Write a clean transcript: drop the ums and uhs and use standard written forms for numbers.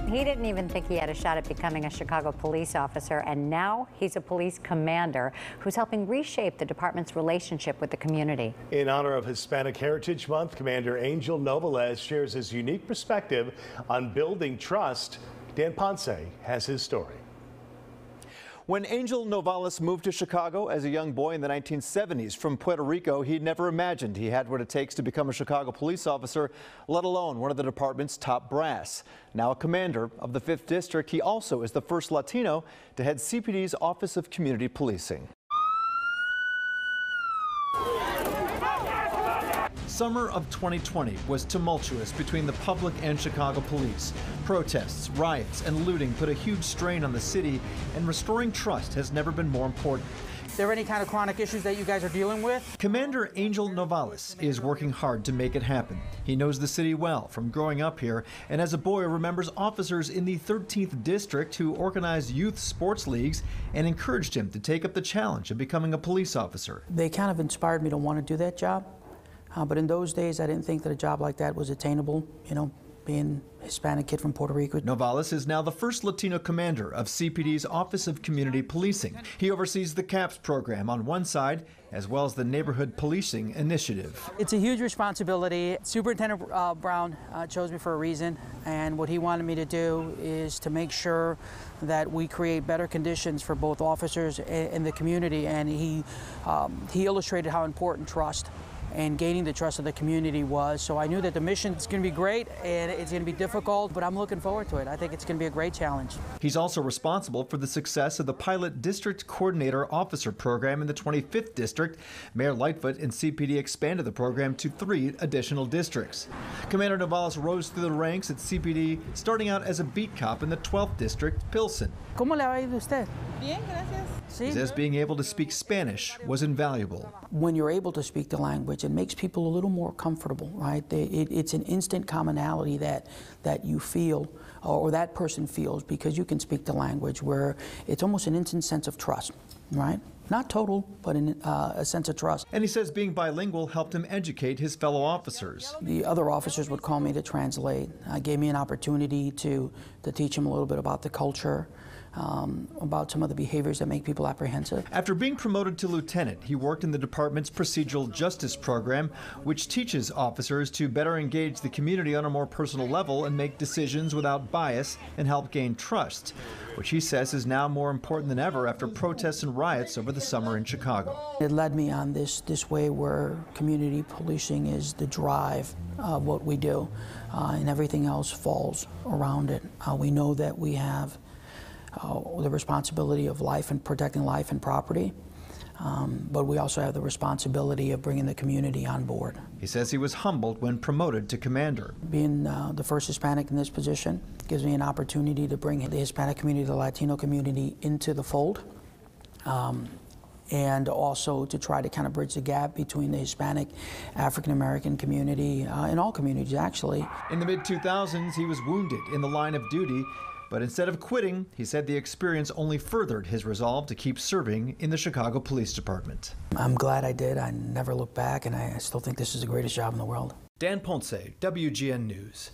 He didn't even think he had a shot at becoming a Chicago police officer, and now he's a police commander who's helping reshape the department's relationship with the community. In honor of Hispanic Heritage Month, Commander Angel Novales shares his unique perspective on building trust. Dan Ponce has his story. When Angel Novales moved to Chicago as a young boy in the 1970s from Puerto Rico, he never imagined he had what it takes to become a Chicago police officer, let alone one of the department's top brass. Now a commander of the 5th District, he also is the first Latino to head CPD's Office of Community Policing. Summer of 2020 was tumultuous between the public and Chicago police. Protests, riots, and looting put a huge strain on the city, and restoring trust has never been more important. Is there any kind of chronic issues that you guys are dealing with? Commander Angel Novales is working hard to make it happen. He knows the city well from growing up here, and as a boy remembers officers in the 13th District who organized youth sports leagues and encouraged him to take up the challenge of becoming a police officer. They kind of inspired me to want to do that job. But in those days, I didn't think that a job like that was attainable, you know, being a Hispanic kid from Puerto Rico. Novales is now the first Latino commander of CPD's Office of Community Policing. He oversees the CAPS program on one side, as well as the Neighborhood Policing Initiative. It's a huge responsibility. Superintendent Brown chose me for a reason, and what he wanted me to do is to make sure that we create better conditions for both officers and the community, and he illustrated how important trust and gaining the trust of the community was. So I knew that the mission is going to be great and it's going to be difficult, but I'm looking forward to it. I think it's going to be a great challenge. He's also responsible for the success of the pilot District Coordinator Officer program in the 25th District. Mayor Lightfoot and CPD expanded the program to 3 additional districts. Commander Novales rose through the ranks at CPD, starting out as a beat cop in the 12th District, Pilsen. ¿Cómo le va a ir usted? Bien, gracias. He says being able to speak Spanish was invaluable. When you're able to speak the language, it makes people a little more comfortable, right? It's an instant commonality that you feel, or that person feels, because you can speak the language, where it's almost an instant sense of trust, right? Not total, but a sense of trust. And he says being bilingual helped him educate his fellow officers. The other officers would call me to translate. Gave me an opportunity to teach them a little bit about the culture, about some of the behaviors that make people apprehensive. After being promoted to lieutenant, he worked in the department's procedural justice program, which teaches officers to better engage the community on a more personal level and make decisions without bias and help gain trust, which he says is now more important than ever after protests and riots over the summer in Chicago. It led me on this way where community policing is the drive of what we do, and everything else falls around it. We know that we have the responsibility of life and protecting life and property, but we also have the responsibility of bringing the community on board. He says he was humbled when promoted to commander. Being the first Hispanic in this position gives me an opportunity to bring the Hispanic community, the Latino community into the fold, and also to try to kind of bridge the gap between the Hispanic, African-American community, and all communities actually. In the mid-2000s, he was wounded in the line of duty, but instead of quitting, he said the experience only furthered his resolve to keep serving in the Chicago Police Department. I'm glad I did. I never look back, and I still think this is the greatest job in the world. Dan Ponce, WGN News.